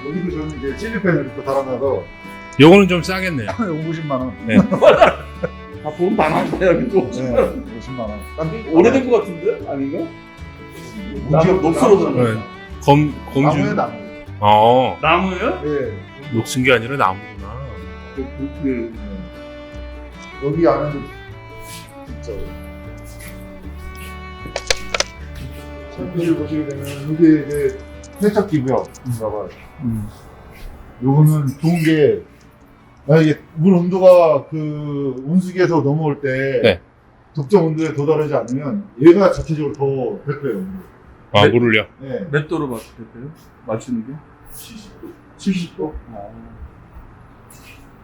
여기도 저는 이제 실리펜을 또 달아놔서 요거는 좀 싸겠네요. 50만 원. 네. 아, 돈 많았어요. 네, 50만 원. 오래된 것 같은데? 아닌가? 녹슬어서 네. 나무에 검준. 나무. 나무예요? 네. 녹슨 게 아니라 나무구나. 여기 안에도 진짜. 샴푸를 보시게 되면 이게 이제 세척기고요. 봐봐요. 요거는 좋은 게 만약에 물 온도가 그 온수기에서 넘어올 때 네. 적정 온도에 도달하지 않으면 얘가 자체적으로 더 될 거예요. 아, 네. 물을요? 네. 몇 도로 맞출까요? 맞추는 게? 70도. 70도?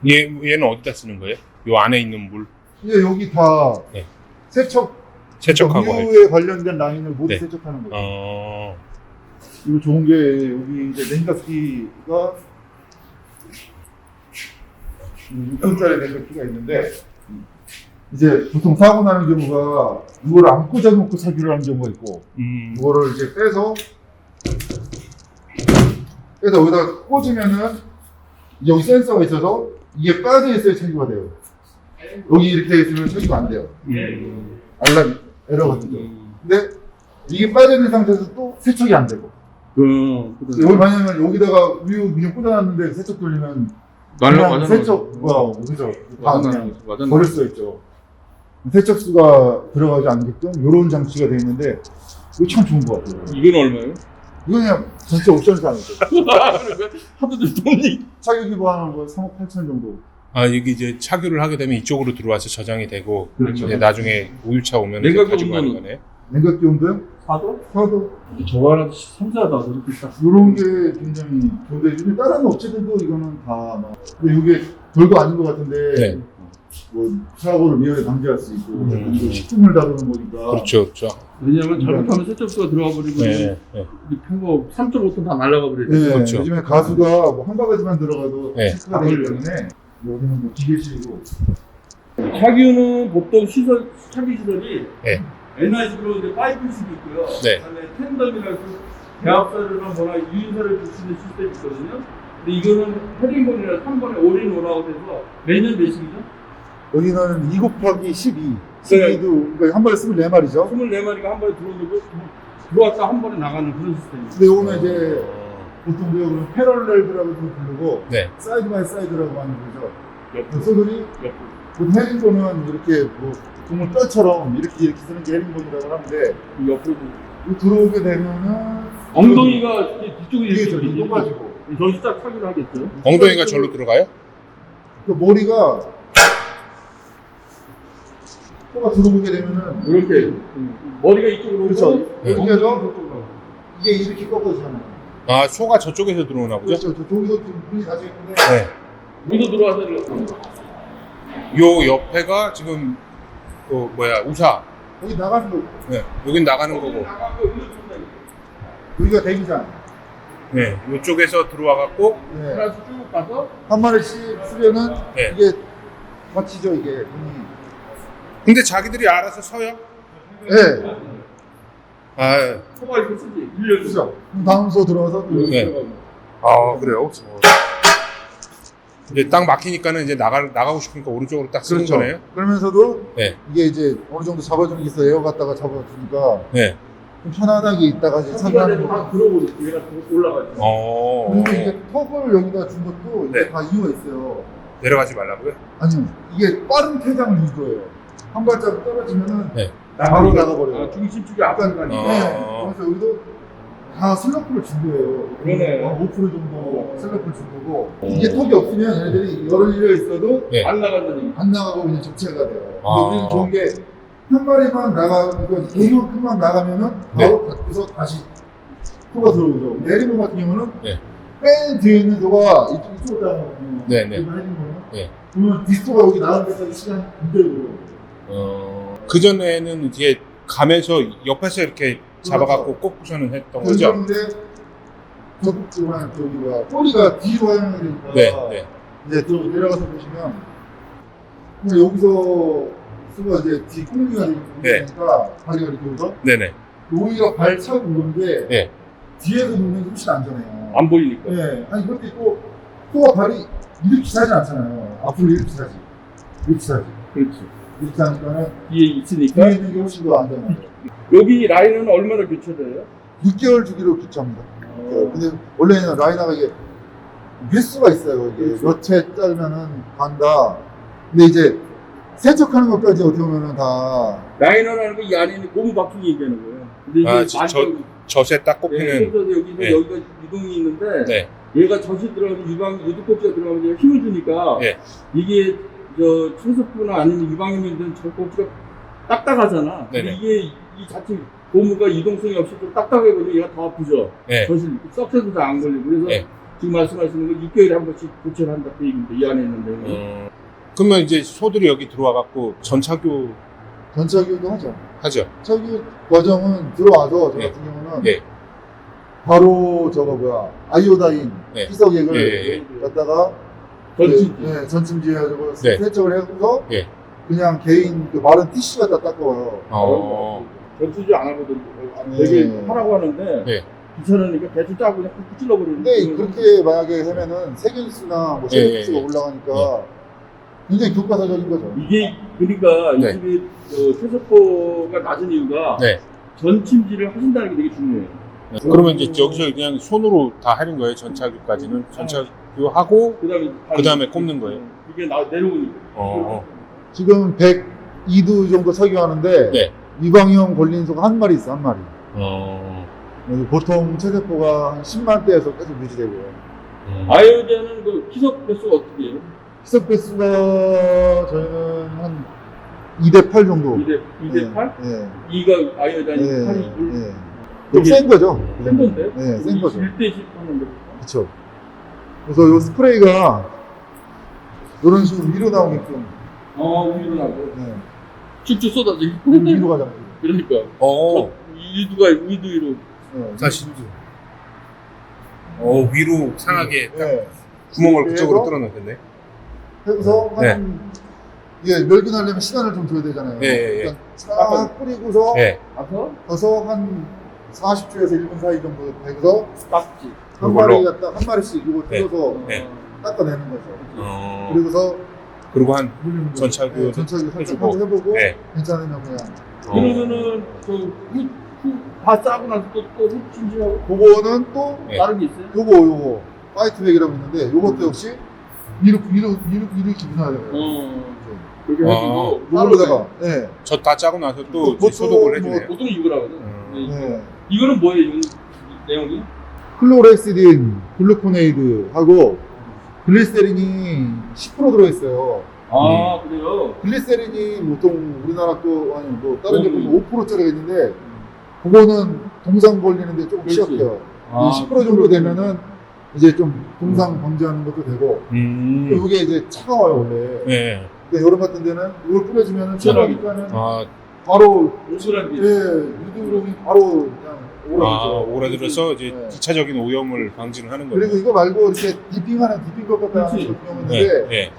얘는 어디다 쓰는 거예요? 요 안에 있는 물 이제 여기 다 네. 세척하고 할 우유에 관련된 라인을 모두 네. 세척하는 거예요. 어. 이거 좋은 게 여기 이제 냉각기가 6톤짜리 냉각기가 있는데 이제 보통 사고 나는 경우가 이거를 안 꽂아놓고 사기를 하는 경우가 있고 이거를 이제 빼서 여기다 꽂으면은 여기 센서가 있어서 이게 빠져 있어야 체크가 돼요. 여기 이렇게 돼 있으면 체크가 안 돼요. 알람 에러가 뜨죠. 근데 이게 빠져 있는 상태에서 또 세척이 안 되고. 여기 만약에 여기다가 우유 그냥 꽂아놨는데 세척 돌리면 그냥 세척 여기서 다 그냥 버릴 수가 있죠. 세척수가 들어가지 않게끔 이런 장치가 돼 있는데 이거 참 좋은 것 같아요. 이건 얼마예요? 이거 그냥 진짜 옵션에서 하는 거죠. 하도 돈이. 착유 기부하는 거 3억 8천 정도. 아, 여기 이제 착유를 하게 되면 이쪽으로 들어와서 저장이 되고 그렇죠. 이제 나중에 우유차 오면 냉각기 가지고 가는 온도는? 거네. 냉각기 온도요? 4도? 4도. 저거 하나 섬세하다. 저렇게 딱. 이런 게 굉장히 좋은데 요즘 다른 업체들도 이거는 다 막. 근데 이게 별거 아닌 것 같은데 네. 뭐 사고를 미연에 방지할 수 있고 이거 식품을 다루는 거니까. 그렇죠, 그렇죠. 왜냐면 잘못하면 세척수가 들어가 버리면 네, 네. 한거 3.5톤 다 날아가 버리죠. 네, 그렇죠. 요즘에 가수가 뭐 한 바가지만 들어가도 네. 체크가 되기 때문에 여기는 뭐 기계실이고. 착유는 보통 시설, 착유 시설이 네. NIC로 이제 파이프식이 있고요. 네. 그다음에 텐덤이라서 대합사료나 뭐나 유인사를 줄 수 있는 시스템이 있거든요. 근데 이거는 헤링본이라 3번에 올인오라고 돼서 매년 몇식이죠? 여기는 2 곱하기 12. 네. 12도 그러니까 한 번에 24마리죠. 24마리가 한 번에 들어오고 들어왔다 한 번에 나가는 그런 시스템이에요. 근데 요거는 이제 보통 그냥 패럴렐이라고 부르고 네. 사이드 바이 사이드라고 하는 거죠. 옆으로. 소들이 옆으로. 보통 헤링본은 이렇게 뭐 동물 뼈처럼 이렇게 쓰는 게 헤링본이라고 하는데 옆으로. 이거 들어오게 되면은 엉덩이가 이렇게 뒤쪽에 이게 이렇게 저기 똑같이고 저기 딱 착유를 하겠죠. 엉덩이가 절로 들어가요? 그 머리가 코가 들어오게 되면은 이렇게 머리가 이쪽으로 오고 그렇죠. 네. 이렇게 해서 이게 이렇게 꺾어지잖아요. 아, 소가 저쪽에서 들어오나 보죠? 그렇죠. 저 저기서 지금 문이 닫혀 있는데 네. 위로 들어와서 이렇게. 요 옆에가 지금 우사. 여기 나가는 거 네. 여긴 나가는 거고. 여기가 대기장. 네. 요쪽에서 들어와 갖고 네. 그래서 쭉 가서 한 마리씩 쓰면은 네. 이게 맞히죠 이게 문이. 근데 자기들이 알아서 서요? 네. 아, 소가 이렇게 쓰지. 밀려주죠. 그렇죠. 그럼 다음 소 들어와서 또 여기 네. 들어가고. 아, 그래요? 이제 딱 막히니까는 이제 나가고 싶으니까 오른쪽으로 딱 쓰는 그렇죠. 거네요? 그러면서도 네. 이게 이제 어느 정도 잡아주는 게 있어요. 에어 갖다가 잡아주니까 네. 좀 편안하게 있다가 이제 상관에 산다는 다 거. 들어오고 얘가 올라가죠. 어. 그리고 이게 턱을 여기다 준 것도 이게 네. 다 이유가 있어요. 내려가지 말라고요? 아니요. 이게 빠른 퇴장을 유도해요. 한 발자국 떨어지면은 네. 바로 나가버려요. 아, 중심축이 앞으로 가니까. 어. 그래서 여기도 다 슬로프를 준 거예요. 그러네. 5% 정도 슬로프를 준 거고. 이게 턱이 없으면 얘네들이 열을 일려 있어도 네. 안 나간다는 얘기. 안 나가고 그냥 접체가 돼요. 근데 아. 우리는 좋은 게 한 마리만 나가면 이만큼만 나가면은 바로 닫고서 다시 코가 들어오죠. 내리는 같은 경우는 네. 맨 뒤에 있는 소가 이쪽으로 나가거든요. 네, 네. 네. 네. 그러면 뒷소가 여기 나가는 데까지 시간 굉장히 걸려요. 그전에는 이게 가면서 옆에서 이렇게 잡아갖고 꼽고서는 했던 거죠? 그런데 저기 뭐야 꼬리가 뒤로 하는 되니까 네, 네. 이제 또 내려가서 보시면 그냥 여기서 복수가 이제 뒤 꾸미기가 네. 되니까 다리가 이렇게 오죠. 네네. 오히려 발 차고 오는데 네. 뒤에서 보면 훨씬 안전해요. 안 보이니까. 네. 아니 그것도 있고 코와 발이 이렇게 차지 않잖아요. 앞으로 이렇게 차지. 이렇게 차지. 그렇지. 이렇게 하니까는 뒤에 있으니까. 뒤에 있는 게 훨씬 더 안전해요. 여기 라인은 얼마나 교체돼요? 6개월 주기로 교체합니다. 근데 원래는 라이너가 이게 횟수가 있어요. 이게 몇 회 짜면은 간다. 근데 이제 세척하는 것까지 어떻게 보면은 다 라이너라는 거 이 안에 있는 고무 바퀴 얘기하는 거예요. 근데 이게 아, 완전- 젖에 딱 네, 꼽히는. 그래서 여기서 네. 여기가 유동이 있는데 네. 얘가 젖이 들어가면 유독꼭지가 들어가면 얘가 힘을 주니까 네. 이게 저 청소부나 아니면 유방염이든 젖꼭지가 딱딱하잖아. 근데 네네. 이게 이 자체 고무가 유동성이 없이 좀 딱딱하거든요. 얘가 더 아프죠. 네. 젖이 썩혀도 잘 안 걸리고 그래서 네. 지금 말씀하시는 거 6개월에 한 번씩 교체를 한다 그 얘기인데 이 안에 있는데 그러면 이제 소들이 여기 들어와갖고 전차교 전차교도 하죠. 하죠. 차교 과정은 들어와서 저 네. 같은 경우는 네. 바로 저거 뭐야 아이오다인 네. 희석액을 예, 갖다가 전치 전침지 해가지고 네. 세척을 해서 예. 그냥 개인 그 마른 티슈 갖다 닦아요. 전치지 안 하거든. 네. 되게 하라고 하는데 네. 귀찮으니까 대충 짜고 그냥 푹 찔러버리는데 근데 그렇게 만약에 하면은 세균수나 뭐 예, 세균수가 예. 올라가니까 굉장히 교과서적인 거죠. 이게 그러니까 네. 이 집이 퇴소포가 낮은 이유가 네. 전침지를 하신다는 게 되게 중요해요. 그러면 이제 여기서 그냥 손으로 다 하는 거예요. 전차교까지는 전차교 하고 그다음에 꼽는 거예요. 이게 내려오니까. 지금 102도 정도 착용하는데 네. 유방염 걸린 소가 한 마리 있어 한 마리. 어. 보통 체세포가 한 10만 대에서 계속 유지되고요. 아이오디아는 그 희석 배수가 어떻게 해요? 희석 배수가 저희는 한 2대 8 정도. 2대 8? 예. 2가 아이오디아니 예. 8이 예. 좀 센 거죠. 센 건데? 네, 센 거죠. 1대 10 하는데. 그렇죠. 그래서 요 스프레이가 이런 식으로 위로 나오게끔 위로 나고. 네. 쭉쭉 쏟아지고. 위로 가잖아요. 그러니까. 어. 위도 위로. 네. 사실. 위로 상하게 딱 네. 구멍을 그래서- 그쪽으로 뚫어놓겠네. 그래서 네. 한 이게 멸균하려면 시간을 좀 줘야 되잖아요. 예, 예, 예. 그러니까 쫙 뿌리고서 네. 가서 한 40초에서 1분 사이 정도 되고서 깍지. 한 이걸로? 마리 갖다 한 마리씩 이거 네. 뜯어서 네. 닦아내는 거죠. 그리고서 그리고 한 물리는 거죠. 전차교 네, 전차교 살짝 해주고. 한번 해보고 네. 괜찮으면 그냥 그러면은 다 짜고 나서 또 흡진지하고 그거는 또 네. 다른 게 있어요? 요거 파이트백이라고 있는데 요것도 역시 위로 기분해야 돼요. 그렇게 아. 해주고 요거로다가 네. 저 다 짜고 나서 또 보통 소독을 뭐 해주네요. 보통 이거라 하거든. 네. 이거는 뭐예요? 내용이? 클로렉시딘, 글루코네이드하고 글리세린이 10% 들어있어요. 그래요? 글리세린이 보통 우리나라 거 아니 뭐 다른 데 보면 5%짜리가 있는데 음. 그거는 동상 걸리는데 조금 그렇지. 취약해요. 아, 10% 정도 되면은 이제 좀 동상 방지하는 것도 되고 이게 이제 차가워요 원래. 네. 근데 여름 같은 데는 이걸 뿌려주면은 차가우니까는 바로 우수란 게. 유두름이 바로 그냥 오라들죠. 오라들어서 이제 네. 2차적인 오염을 방지를 하는 거예요. 그리고 이거 말고 이렇게 디핑 것 같다 하는 그렇지. 경우 네. 있는데 네.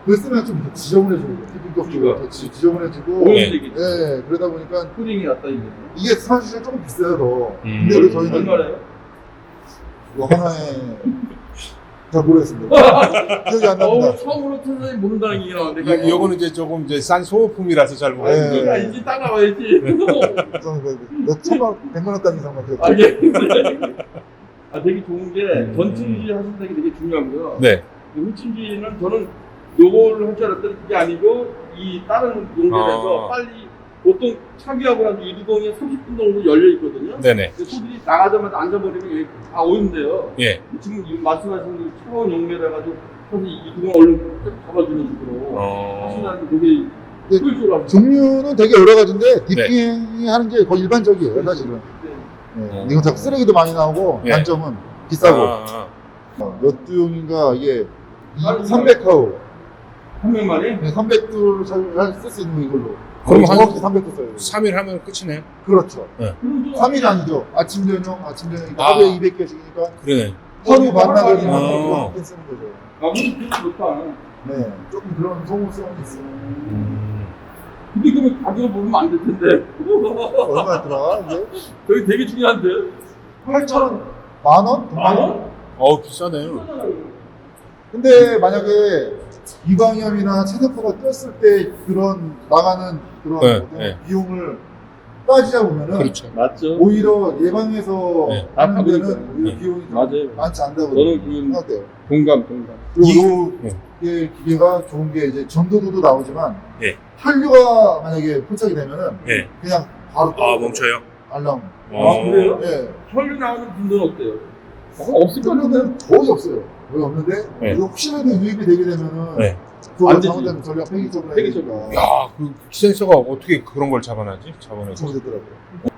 그거 쓰면 좀 지저분해지고 디핑 껍질이 그러니까. 더 지저분해지고 오염되겠지. 네, 그러다 보니까 푸딩이 낫다 이게. 이게 사실 조금 비싸요 더. 음. 근데 저희는 얼마래요? 뭐 하나에 잘 모르겠습니다. 기억이 안 납니다. 처음으로 선생님 모른다는 얘기 나왔는데. 요거는 이제 조금 이제 싼 소모품이라서 잘 모르겠는데. 네. 이제 따라와야지. 몇 천만 원, 100만 원 단위 이상 밖에 아, 예. 되게 좋은 게 전침지 하신다는 게 되게 중요하고요. 네. 흡침지는 저는 요거를 할 줄 알았더니 그게 아니고 이 다른 용도에서 빨리 보통 착유하고 나서 유두동이 30분 정도 열려 있거든요. 네네. 근데 소들이 나가자마자 앉아버리면 여기 다 오염돼요. 예. 지금 말씀하신 그 차가운 용매라 가지고 사실 이 두공 얼른 딱 잡아주는 식으로 하신다는 게 되게 효율적으로 하시죠. 종류는 되게 여러 가지인데 디핑 하는 게 거의 일반적이에요 사실은. 네. 이건 다 쓰레기도 많이 나오고 예. 단점은 비싸고 몇 두용인가 이게 300하우 한 명만에? 300두 쓸 수 있는 거 이걸로. 그럼 한 정확히 300두 써요. 3일 하면 끝이네요. 그렇죠. 네. 3일 아니죠. 아침 저녁 아. 하루에 200개씩이니까 그러네. 하루 반나절이면 아. 이거 한개 쓰는 거죠. 그럼 좋다. 네, 조금 그런 소모성이 있어요. 근데 그러면 가격을 모르면 안 될 텐데. 얼마 들어가 이게? 저기 되게 중요한데. 8,000원, 만 원? 만 원? 비싸네요. 근데 만약에 이광염이나 체대포가 떴을 때 그런 나가는 그런 네, 어떤 네. 비용을 따지자 보면은 그렇죠. 맞죠. 오히려 예방해서 네. 하는 아, 데는 그러니까. 오히려 네. 비용이 좀 맞아요. 많지 않다고 저는 그 생각돼요. 공감. 그리고 네. 이 기계가 좋은 게 이제 전도도도 나오지만 네. 혈류가 만약에 포착이 되면은 네. 그냥 바로 멈춰요? 알람. 아, 그래요? 네. 혈류 나오는 분들은 어때요? 없을 것 같은데. 그러면 거의 없어요. 거의 없는데 네. 이거 혹시라도 유입이 되게 되면은 네. 그거 안 되지. 잘못되면 전략 폐기적으로 폐기적으로. 야, 그 센서가 어떻게 그런 걸 잡아내서? 잘못되더라고요.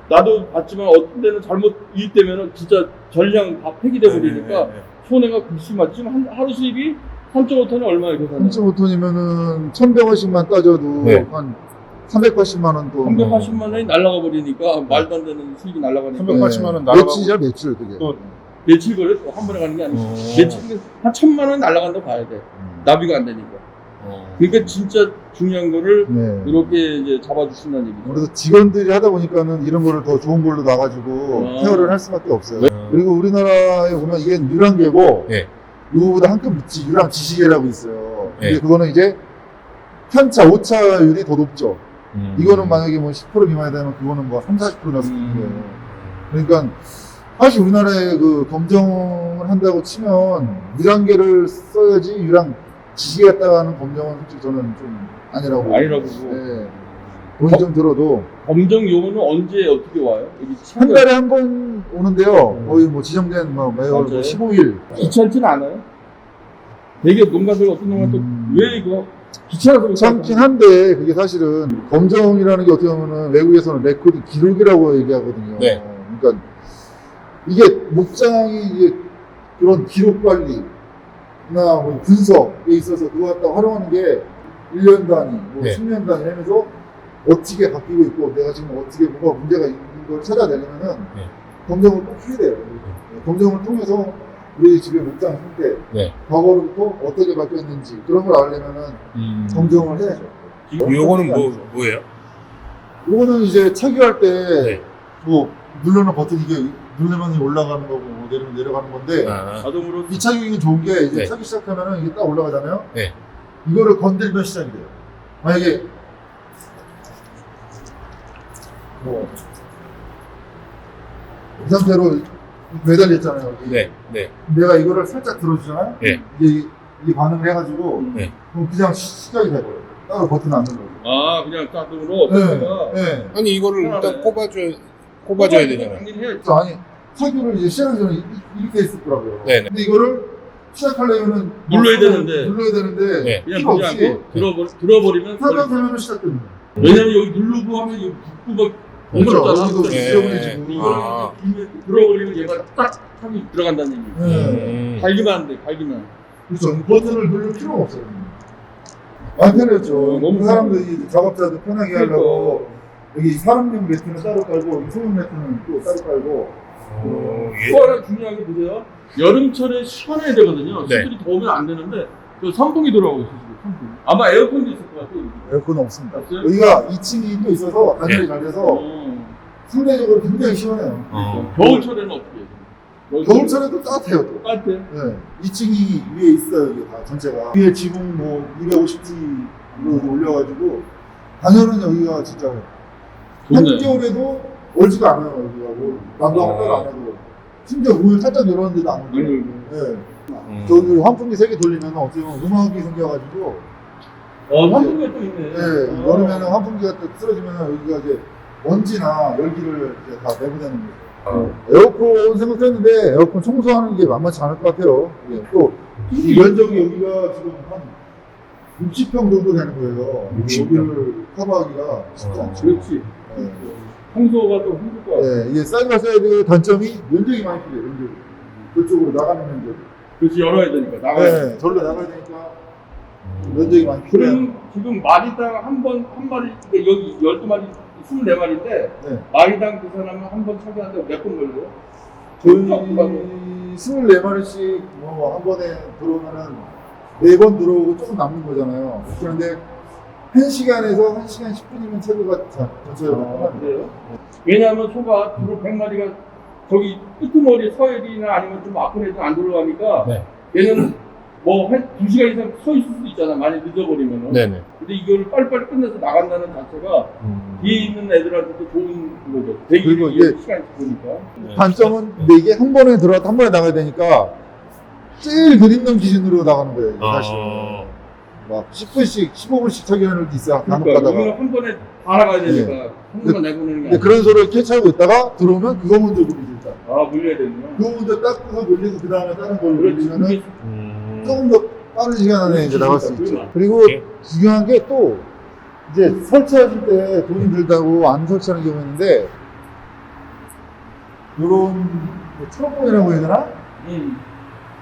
나도 봤지만 어떤 데는 잘못 이입되면은 진짜 전량 다 폐기돼 버리니까 손해가 굴심하지. 지금 하루 수입이 3.5톤이 얼마예요, 계산이? 3.5톤이면은 1,150만 따져도 네. 한 380만 원 돈. 380만 원이 날아가 버리니까 말도 안 되는 수익이 날아가니까 380만 원 날아가고 매출이죠, 매출 그게. 또 며칠 걸려? 한 번에 가는 게 아니고 며칠 한 1,000만 원 날아간다고 봐야 돼. 나비가 안 되니까. 그러니까 진짜 중요한 거를 네. 이렇게 이제 잡아주신다는 얘기죠. 그래서 직원들이 하다 보니까는 이런 거를 더 좋은 걸로 나가지고 아. 케어를 할 수밖에 없어요. 그리고 우리나라에 보면 이게 유랑계고 네. 이거보다 한 급 밑이 유랑 지시계라고 있어요. 근데 네. 그거는 이제 편차, 오차율이 더 높죠. 이거는 만약에 뭐 10% 미만이 되면 그거는 뭐 3, 40% 났을 거예요. 그러니까 사실 우리나라에 그 검정을 한다고 치면 유랑계를 써야지 유랑 지시계 갖다가 하는 검정은 솔직히 저는 좀 아니라고. 아니라고. 네. 돈이 좀 들어도 검정 요금은 언제 어떻게 와요? 여기 한 달에 한 번 오는데요. 거의 뭐 지정된 뭐 매월 뭐 맞아요. 15일. 귀찮지는 않아요? 되게 농가들 어떤 농가 또왜 이거 귀찮아서 못 귀찮긴 한데 그게 사실은 검정이라는 게 어떻게 보면은 외국에서는 레코드 기록이라고 얘기하거든요. 네. 그러니까 이게 목장이 이게 그런 기록 관리나 뭐 분석에 있어서 그거 갖다 활용하는 게 1년 단위, 뭐 네. 10년 단위 하면서 어떻게 바뀌고 있고 내가 지금 어떻게 뭐가 문제가 있는 걸 찾아내려면은 네. 검정을 꼭 해야 돼요. 검정을 통해서 우리 집의 목장 상태, 네. 과거로부터 어떻게 바뀌었는지 그런 걸 알려면은 검정을 해야죠. 요거는 뭐예요? 요거는 이제 착유할 때 네. 뭐 누르는 버튼 이게 누르면 올라가는 거고 뭐 내리면 내려가는 건데 자동으로 이 착용이 좋은 게 이제 네. 차기 시작하면은 이게 딱 올라가잖아요. 네. 이거를 건들면 시작이 돼요. 만약에 뭐 이 상태로 매달려 있잖아요. 여기. 네. 네. 내가 이거를 살짝 들어주잖아요. 네. 이게 반응을 해가지고 네. 그럼 그냥 시작이 돼버려요. 따로 버튼 안 누르고. 그냥 자동으로 네. 네. 아니 이거를 일단 편하네. 꼽아줘야 되잖아요. 당연히 해야지. 그래서 아니 착유를 이제 시작하기 전에 이렇게 했었더라고요. 네네. 근데 이거를 시작하려면은 눌러야 되는데. 눌러야 되는데 네. 그냥 필요 보지 없이 않고 들어버리면 설명 되면 시작됩니다. 왜냐면 여기 누르고 하면 여기 붙고 그렇죠. 막 여기도 네. 지저분해지고. 아. 들어버리면 얘가 딱 하기 들어간다는 얘기죠. 네. 갈기만 안 돼, 갈기만. 그렇죠. 버튼을 누를 필요가 없어요. 많이 편했죠. 너무 사람들이 작업자들 편하게 하려고 여기 사람용 매트는 따로 깔고 여기 소형 매트는 또 따로 깔고. 또 하나 중요한 게 보세요. 여름철에 시원해야 되거든요. 네. 수들이 더우면 안 되는데 저 선풍기 들어가고 있어요. 지금 선풍기. 아마 에어컨도 있을 것 같아요. 에어컨 없습니다. 없어요? 여기가 2층이 또 있어서 단열이 네. 잘 돼서 상대적으로 굉장히 시원해요. 겨울철에는 어떻게 해요? 겨울철에도 따뜻해요 또. 따뜻해. 네. 2층이 위에 있어요 이게 다 전체가. 위에 지붕 뭐 250T로 올려가지고 단열은 여기가 진짜 좋네. 한겨울에도 얼지가 않아요 여기가. 뭐 난방을 따로 안 해도. 심지어 문을 살짝 열었는데도 안 올려요. 네. 저기 환풍기 3개 돌리면 어떻게 보면 음악이 생겨가지고 환풍기가 또 있네. 네, 여름에는 환풍기가 또 쓰러지면 여기가 이제 먼지나 열기를 이제 다 내보내는 거죠. 에어컨 생각했는데 에어컨 청소하는 게 만만치 않을 것 같아요. 예, 또이 면적이 여기가 지금 한 60평 정도 되는 거예요. 60평. 여기를 커버하기가 쉽지 않죠. 그렇지. 네. 청소가 좀 힘들 것 같아. 네, 이게 사이드 단점이 면적이 많이 필요해요. 면적이. 그쪽으로 나가는 면적. 그렇지, 열어야 되니까. 나가야 돼. 네, 절로 나가야 되니까 면적이 많이 필요해요. 그럼 지금 마리당 한 마리, 그러니까 여기 12마리, 24마리인데, 네. 마리당 그 사람은 한 번 차지하는데 몇 번 걸려요? 저희 24마리씩 뭐 한 번에 들어오면은 4번 들어오고 조금 남는 거잖아요. 그런데 1시간에서 1시간 10분이면 체류가 전체적으로 끝납니다. 그래요? 왜냐하면 소가 주로 100마리가 저기 끄트머리 서해리나 아니면 좀 아픈 애들 안 들어가니까 네. 얘는 뭐 한 2시간 이상 서 있을 수도 있잖아. 많이 늦어버리면은. 네네. 근데 이걸 빨리빨리 끝내서 나간다는 자체가 뒤에 있는 애들한테도 좋은 거죠. 그리고 대기를 이게 시간이 보니까. 단점은 근데 이게 한 번에 들어왔다 한 번에 나가야 되니까 제일 느린 기준으로 나가는 거예요. 이게 사실. 막 10분씩, 15분씩 처리하는 게 있어요. 간혹 그러니까 가다가. 여기는 한 번에 다 나가야 되니까 한 번만 내보내는 게 근데 아니야. 그런 소리를 캐치하고 있다가 들어오면 그거 먼저 물리죠. 아, 물려야 되는구나. 그거 먼저 닦아서 물리고 그 다음에 다른 걸 그렇지. 물리면은 조금 더 빠른 시간 안에 이제 나갈 수 있죠. 그리고 오케이. 중요한 게 또 이제 설치하실 때 돈이 들다고 안 설치하는 경우 있는데 요런 뭐 트럼본이라고 해야 되나?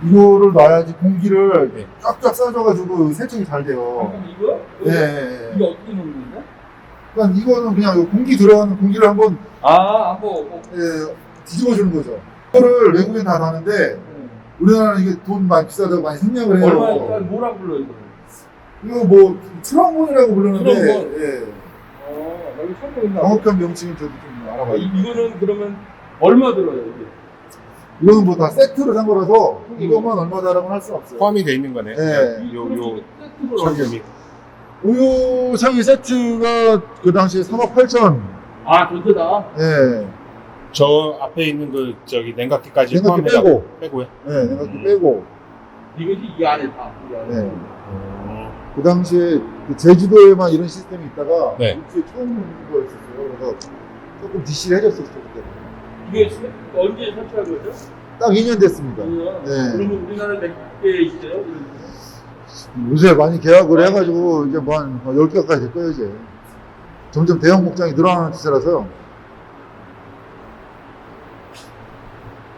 이거를 놔야지 공기를 네. 쫙쫙 싸줘가지고 세척이 잘 돼요. 방금 이거? 예. 이거 어떻게 놓는 건데? 그러니까 이거는 그냥 요 공기 들어가는 공기를 한번 아, 뭐. 뒤집어주는 거죠. 이거를 외국엔 다 나는데 우리나라는 이게 돈 많이 비싸다고 많이 생략을 해요. 얼마니까 뭐라 불러 이거? 이거 뭐 트럼본이라고 부르는데 트럼본. 예. 나 이거 처음 보는다. 정확한 명칭은 저도 좀 알아봐야 돼요. 이거는 그러면 얼마 들어요, 이게? 이거는 뭐 다 세트로 산 거라서 이것만 얼마다라고 할 수 없어요. 포함이 돼 있는 거네. 네. 요 세트로 설명이. 우유 창의 세트가 그 당시에 3억 8천. 아, 전체다. 예. 저 앞에 있는 그 저기 냉각기까지 냉각기 포함해서 빼고. 빼고요. 네, 냉각기 빼고. 이것이 이 안에 다. 이 안에. 네. 그 당시에 그 제주도에만 이런 시스템이 있다가 네. 육지에 처음 있는 거였었어요. 그래서 조금 DC를 해줬었어요. 그때. 이게 언제 설치한 거죠? 딱 2년 됐습니다. 네. 그러면 우리나라에 몇 개 있어요? 이런 거? 요새 많이 계약을 해가지고 이제 뭐 한 10개까지 될 거예요, 이제. 점점 대형 목장이 늘어나는 추세라서요.